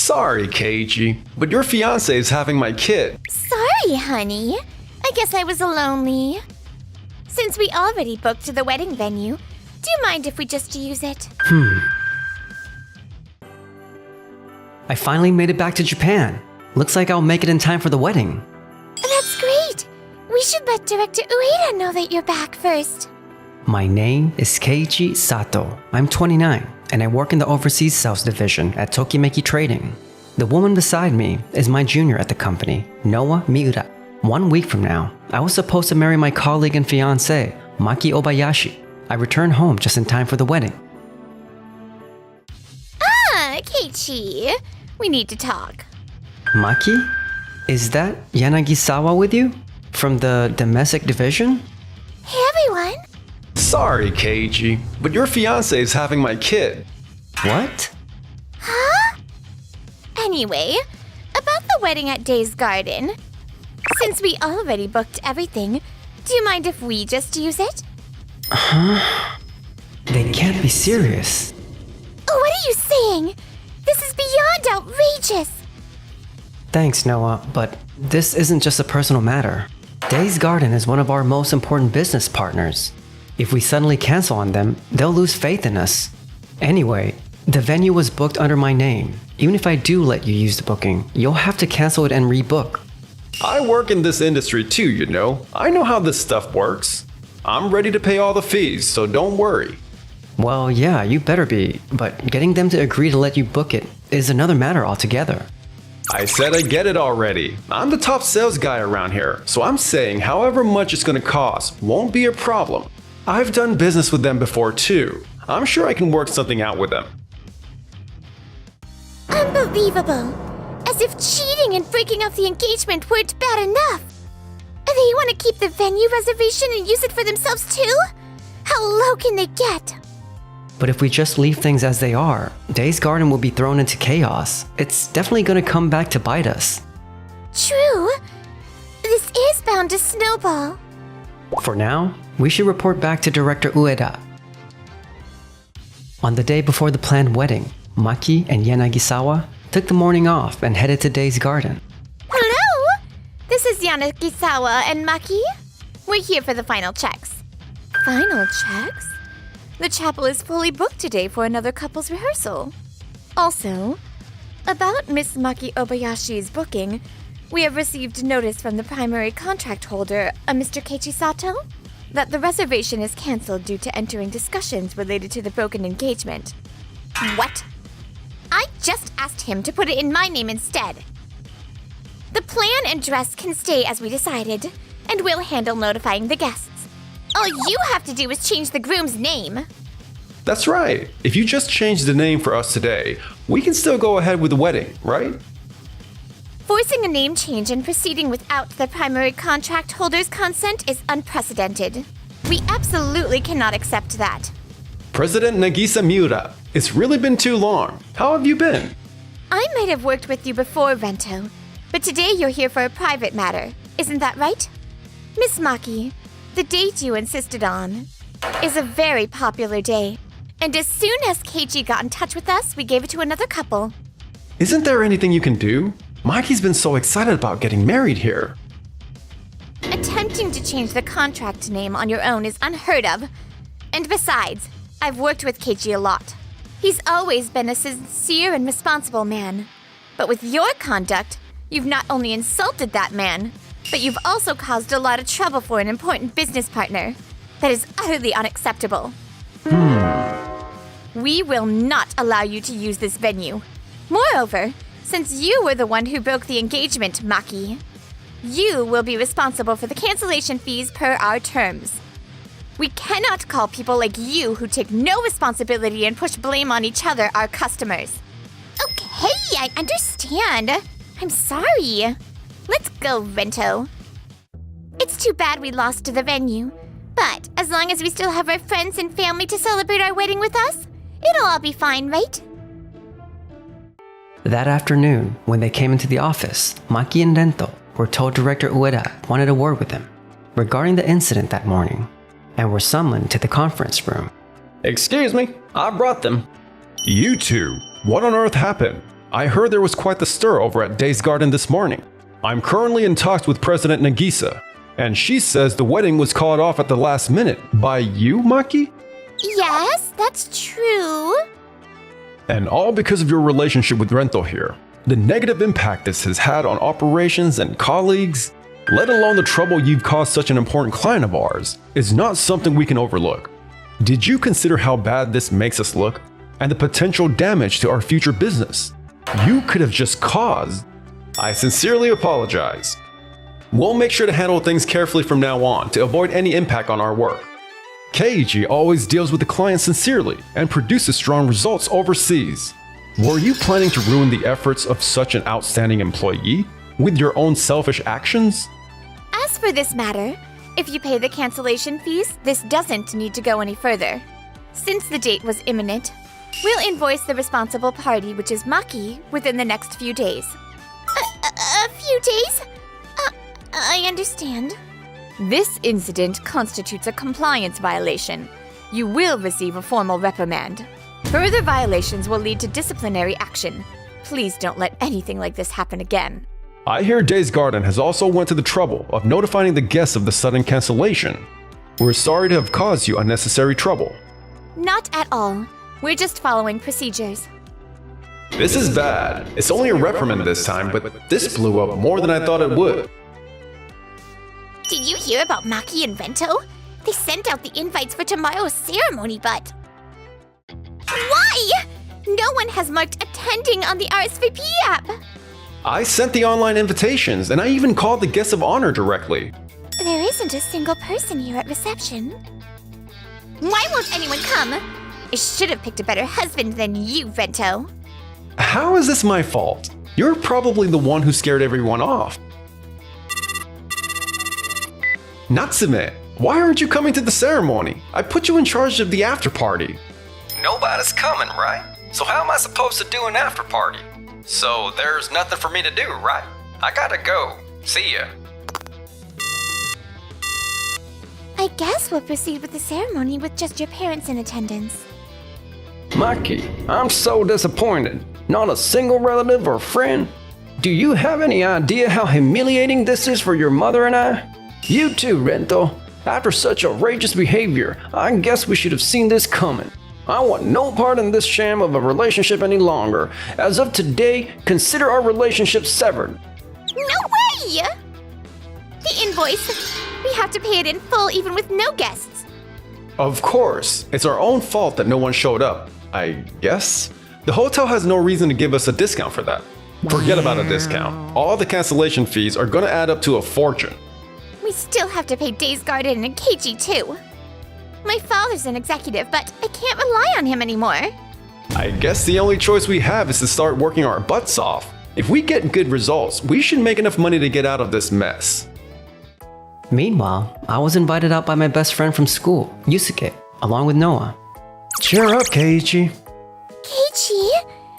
Sorry, Keiichi, but your fiancé is having my kid. Sorry, honey. I guess I was lonely. Since we already booked the wedding venue, do you mind if we just use it? I finally made it back to Japan. Looks like I'll make it in time for the wedding. That's great. We should let Director Ueda know that you're back first. My name is Keiichi Sato. I'm 29, and I work in the overseas sales division at Tokimeki Trading. The woman beside me is my junior at the company, Noa Miura. 1 week from now, I was supposed to marry my colleague and fiancé, Maki Obayashi. I returned home just in time for the wedding. Ah, Keiichi. We need to talk. Maki? Is that Yanagisawa with you? From the domestic division? Hey, everyone. Sorry, Keiichi, but your fiancé is having my kid. What? Huh? Anyway, about the wedding at Days Garden. Since we already booked everything, do you mind if we just use it? Huh? They can't be serious. Oh, what are you saying? This is beyond outrageous. Thanks, Noah, but this isn't just a personal matter. Days Garden is one of our most important business partners. If we suddenly cancel on them, they'll lose faith in us. Anyway, the venue was booked under my name. Even if I do let you use the booking, you'll have to cancel it and rebook. I work in this industry too, you know. I know how this stuff works. I'm ready to pay all the fees, so don't worry. Well, yeah, you better be, but getting them to agree to let you book it is another matter altogether. I said I get it already. I'm the top sales guy around here, so I'm saying however much it's gonna cost won't be a problem. I've done business with them before too. I'm sure I can work something out with them. Unbelievable. As if cheating and breaking off the engagement weren't bad enough. They want to keep the venue reservation and use it for themselves too? How low can they get? But if we just leave things as they are, Days Garden will be thrown into chaos. It's definitely gonna come back to bite us. True. This is bound to snowball. For now, we should report back to Director Ueda. On the day before the planned wedding, Maki and Yanagisawa took the morning off and headed to Days Garden. Hello! This is Yanagisawa and Maki. We're here for the final checks. Final checks? The chapel is fully booked today for another couple's rehearsal. Also, about Miss Maki Obayashi's booking, we have received notice from the primary contract holder, a Mr. Keiichi Sato, that the reservation is cancelled due to entering discussions related to the broken engagement. What? I just asked him to put it in my name instead. The plan and dress can stay as we decided, and we'll handle notifying the guests. All you have to do is change the groom's name. That's right. If you just change the name for us today, we can still go ahead with the wedding, right? Forcing a name change and proceeding without the primary contract holder's consent is unprecedented. We absolutely cannot accept that. President Nagisa Miura, it's really been too long. How have you been? I might have worked with you before, Rento, but today you're here for a private matter. Isn't that right? Miss Maki, the date you insisted on is a very popular day. And as soon as Keiichi got in touch with us, we gave it to another couple. Isn't there anything you can do? Maki's been so excited about getting married here. Attempting to change the contract name on your own is unheard of. And besides, I've worked with Keiichi a lot. He's always been a sincere and responsible man. But with your conduct, you've not only insulted that man, but you've also caused a lot of trouble for an important business partner. That is utterly unacceptable. We will not allow you to use this venue. Moreover, since you were the one who broke the engagement, Maki, you will be responsible for the cancellation fees per our terms. We cannot call people like you who take no responsibility and push blame on each other our customers. Okay, I understand. I'm sorry. Let's go, Rento. It's too bad we lost to the venue, but as long as we still have our friends and family to celebrate our wedding with us, it'll all be fine, right? That afternoon, when they came into the office, Maki and Rento were told Director Ueda wanted a word with them regarding the incident that morning, and were summoned to the conference room. Excuse me, I brought them. You two, what on earth happened? I heard there was quite the stir over at Days Garden this morning. I'm currently in talks with President Nagisa, and she says the wedding was called off at the last minute by you, Maki? Yes, that's true. And all because of your relationship with Rento here. The negative impact this has had on operations and colleagues, let alone the trouble you've caused such an important client of ours, is not something we can overlook. Did you consider how bad this makes us look? And the potential damage to our future business you could have just caused? I sincerely apologize. We'll make sure to handle things carefully from now on to avoid any impact on our work. Keiji always deals with the client sincerely and produces strong results overseas. Were you planning to ruin the efforts of such an outstanding employee with your own selfish actions? As for this matter, if you pay the cancellation fees, this doesn't need to go any further. Since the date was imminent, we'll invoice the responsible party, which is Maki, within the next few days. A few days? I understand. This incident constitutes a compliance violation. You will receive a formal reprimand. Further violations will lead to disciplinary action. Please don't let anything like this happen again. I hear Days Garden has also went to the trouble of notifying the guests of the sudden cancellation. We're sorry to have caused you unnecessary trouble. Not at all. We're just following procedures. This is bad. It's only a reprimand this time, but this blew up more than I thought it would. Did you hear about Maki and Rento? They sent out the invites for tomorrow's ceremony, but... Why? No one has marked attending on the RSVP app. I sent the online invitations, and I even called the guests of honor directly. There isn't a single person here at reception. Why won't anyone come? I should have picked a better husband than you, Rento. How is this my fault? You're probably the one who scared everyone off. Natsume, why aren't you coming to the ceremony? I put you in charge of the after party. Nobody's coming, right? So how am I supposed to do an after party? So there's nothing for me to do, right? I gotta go. See ya. I guess we'll proceed with the ceremony with just your parents in attendance. Maki, I'm so disappointed. Not a single relative or friend. Do you have any idea how humiliating this is for your mother and I? You too, Rento. After such outrageous behavior, I guess we should have seen this coming. I want no part in this sham of a relationship any longer. As of today, consider our relationship severed. No way! The invoice. We have to pay it in full even with no guests. Of course, it's our own fault that no one showed up, I guess. The hotel has no reason to give us a discount for that. Forget about a discount. All the cancellation fees are gonna add up to a fortune. We still have to pay Days Garden and Keiji too. My father's an executive, but I can't rely on him anymore. I guess the only choice we have is to start working our butts off. If we get good results, we should make enough money to get out of this mess. Meanwhile, I was invited out by my best friend from school, Yusuke, along with Noah. Cheer up, Keiichi. Keiji,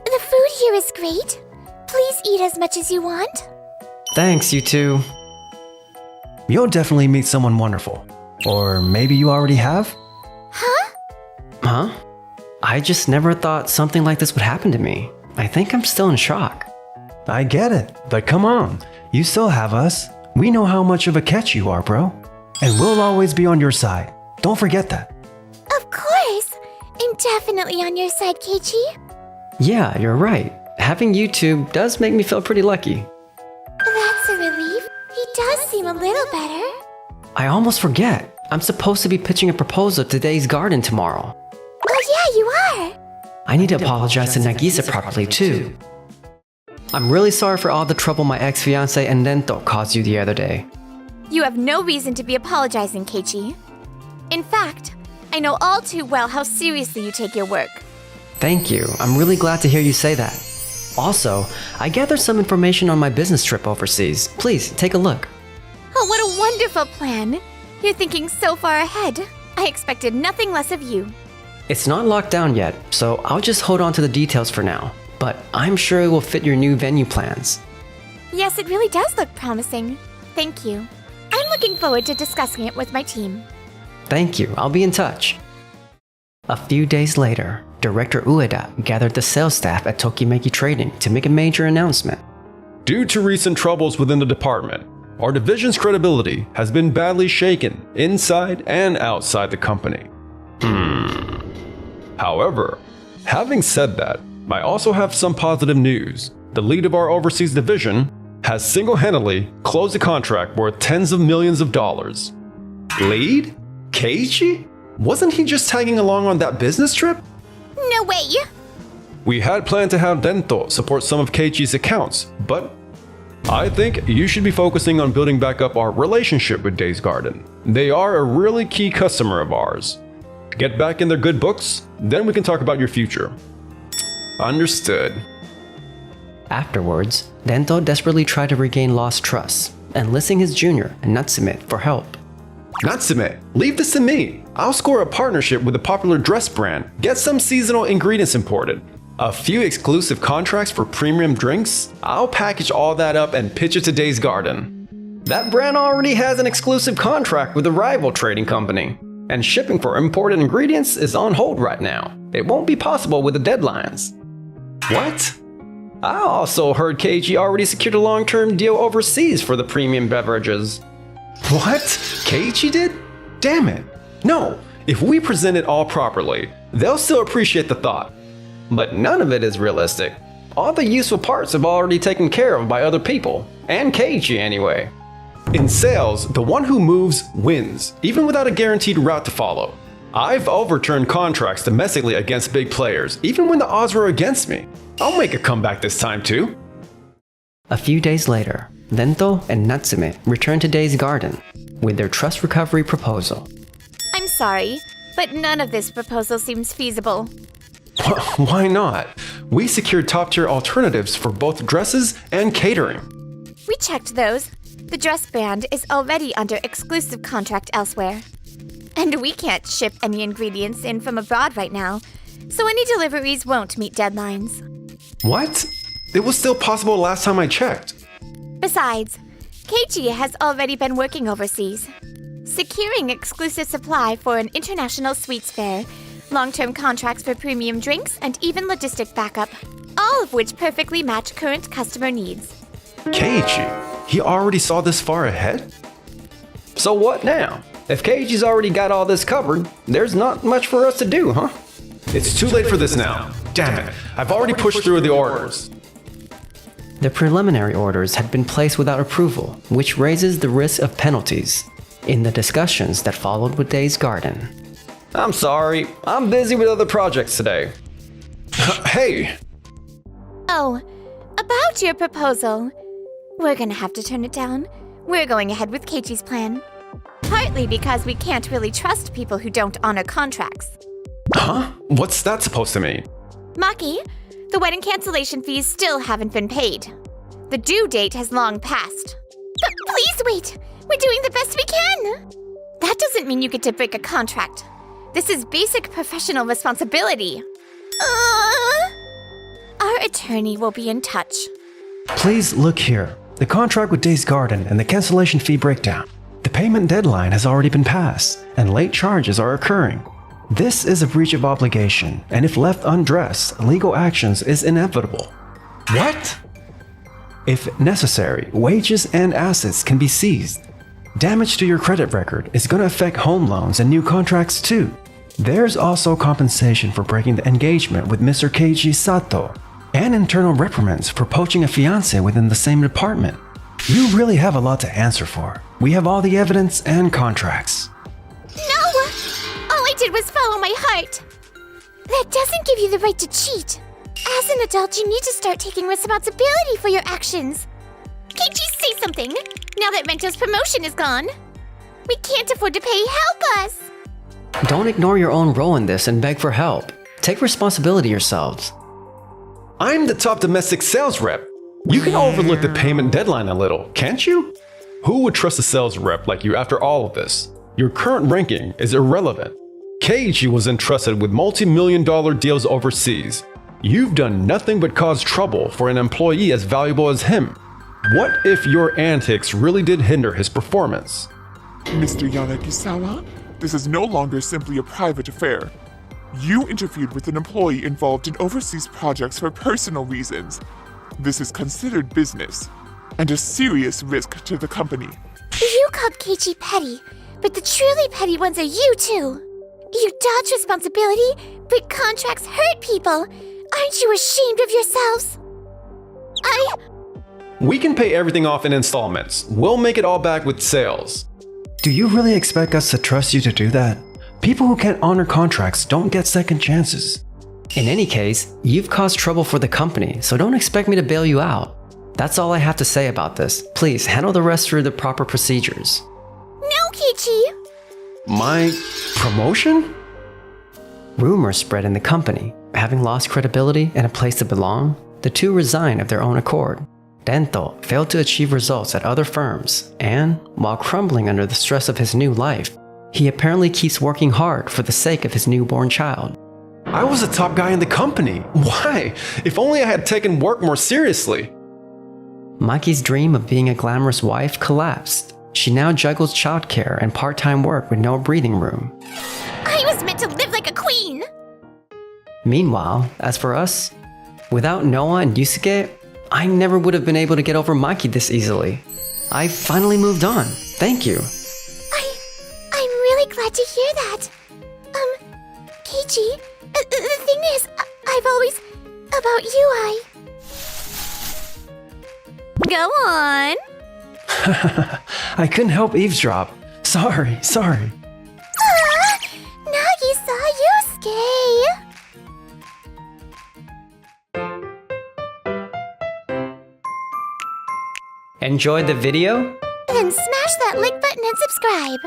the food here is great. Please eat as much as you want. Thanks, you two. You'll definitely meet someone wonderful. Or maybe you already have? Huh? I just never thought something like this would happen to me. I think I'm still in shock. I get it, but come on. You still have us. We know how much of a catch you are, bro. And we'll always be on your side. Don't forget that. Of course. I'm definitely on your side, Keiji. Yeah, you're right. Having you two does make me feel pretty lucky. That's a relief. He does seem a little better. I almost forget. I'm supposed to be pitching a proposal to Days Garden tomorrow. Oh yeah, you are. I need to apologize to Nagisa properly too. I'm really sorry for all the trouble my ex-fiancé and Rento caused you the other day. You have no reason to be apologizing, Keiji. In fact, I know all too well how seriously you take your work. Thank you. I'm really glad to hear you say that. Also, I gathered some information on my business trip overseas. Please, take a look. Oh, what a wonderful plan. You're thinking so far ahead. I expected nothing less of you. It's not locked down yet, so I'll just hold on to the details for now. But I'm sure it will fit your new venue plans. Yes, it really does look promising. Thank you. I'm looking forward to discussing it with my team. Thank you. I'll be in touch. A few days later, Director Ueda gathered the sales staff at Tokimeki Trading to make a major announcement. Due to recent troubles within the department, our division's credibility has been badly shaken inside and outside the company. However, having said that, I also have some positive news. The lead of our overseas division has single-handedly closed a contract worth tens of millions of dollars. Lead? Keiichi? Wasn't he just tagging along on that business trip? No way! We had planned to have Dento support some of Keiichi's accounts, but I think you should be focusing on building back up our relationship with Days Garden. They are a really key customer of ours. Get back in their good books, then we can talk about your future. Understood. Afterwards, Dento desperately tried to regain lost trust, enlisting his junior, Natsume, for help. Natsume, leave this to me. I'll score a partnership with a popular dress brand, get some seasonal ingredients imported, a few exclusive contracts for premium drinks. I'll package all that up and pitch it to Days Garden. That brand already has an exclusive contract with a rival trading company, and shipping for imported ingredients is on hold right now. It won't be possible with the deadlines. What? I also heard Keiichi already secured a long-term deal overseas for the premium beverages. What? Keiichi did? Damn it. No, if we present it all properly, they'll still appreciate the thought. But none of it is realistic. All the useful parts have already taken care of by other people, and Keiichi anyway. In sales, the one who moves wins, even without a guaranteed route to follow. I've overturned contracts domestically against big players, even when the odds were against me. I'll make a comeback this time too. A few days later, Dento and Natsume returned to Days Garden with their trust recovery proposal. I'm sorry, but none of this proposal seems feasible. Why not? We secured top-tier alternatives for both dresses and catering. We checked those. The dress brand is already under exclusive contract elsewhere. And we can't ship any ingredients in from abroad right now, so any deliveries won't meet deadlines. What? It was still possible last time I checked. Besides, Keiichi has already been working overseas, securing exclusive supply for an international sweets fair, long-term contracts for premium drinks, and even logistic backup, all of which perfectly match current customer needs. Keiichi? He already saw this far ahead? So what now? If Keiichi's already got all this covered, there's not much for us to do, huh? It's too late for this now. Damn it, I've already pushed through the orders. The preliminary orders had been placed without approval, which raises the risk of penalties. In the discussions that followed with Days Garden, I'm sorry, I'm busy with other projects today. Hey! Oh, about your proposal. We're gonna have to turn it down. We're going ahead with Keiichi's plan. Partly because we can't really trust people who don't honor contracts. Huh? What's that supposed to mean? Maki, the wedding cancellation fees still haven't been paid. The due date has long passed. But please wait! We're doing the best we can! That doesn't mean you get to break a contract. This is basic professional responsibility. Our attorney will be in touch. Please look here. The contract with Days Garden and the cancellation fee breakdown. The payment deadline has already been passed, and late charges are occurring. This is a breach of obligation, and if left undressed, legal actions is inevitable. What? If necessary, wages and assets can be seized. Damage to your credit record is going to affect home loans and new contracts too. There's also compensation for breaking the engagement with Mr. Keiichi Sato, and internal reprimands for poaching a fiancé within the same department. You really have a lot to answer for. We have all the evidence and contracts. No! All I did was follow my heart. That doesn't give you the right to cheat. As an adult, you need to start taking responsibility for your actions. Keiichi, say something. Now that Rento's promotion is gone. We can't afford to pay. Help us! don't ignore your own role in this and beg for help. Take responsibility yourselves. I'm the top domestic sales rep. You can overlook the payment deadline a little, can't you? Who would trust a sales rep like you after all of this? Your current ranking is irrelevant. Keiichi was entrusted with multi-million-dollar deals overseas. You've done nothing but cause trouble for an employee as valuable as him. What if your antics really did hinder his performance? Mr. Yanagisawa, this is no longer simply a private affair. You interfered with an employee involved in overseas projects for personal reasons. This is considered business and a serious risk to the company. You called Keiichi petty, but the truly petty ones are you two. You dodge responsibility, but contracts hurt people. Aren't you ashamed of yourselves? We can pay everything off in installments. We'll make it all back with sales. Do you really expect us to trust you to do that? People who can't honor contracts don't get second chances. In any case, you've caused trouble for the company, so don't expect me to bail you out. That's all I have to say about this. Please handle the rest through the proper procedures. No, Keiichi! My promotion? Rumors spread in the company. Having lost credibility and a place to belong, the two resign of their own accord. Rento failed to achieve results at other firms, and, while crumbling under the stress of his new life, he apparently keeps working hard for the sake of his newborn child. I was a top guy in the company. Why? If only I had taken work more seriously. Maki's dream of being a glamorous wife collapsed. She now juggles childcare and part-time work with no breathing room. I was meant to live like a queen! Meanwhile, as for us, without Noah and Yusuke, I never would have been able to get over Maki this easily. I finally moved on. Thank you. I'm really glad to hear that. Keiichi, the thing is, I've always... About you, Go on! I couldn't help eavesdrop. Sorry. Nagisa Yusuke! Enjoyed the video? Then smash that like button and subscribe.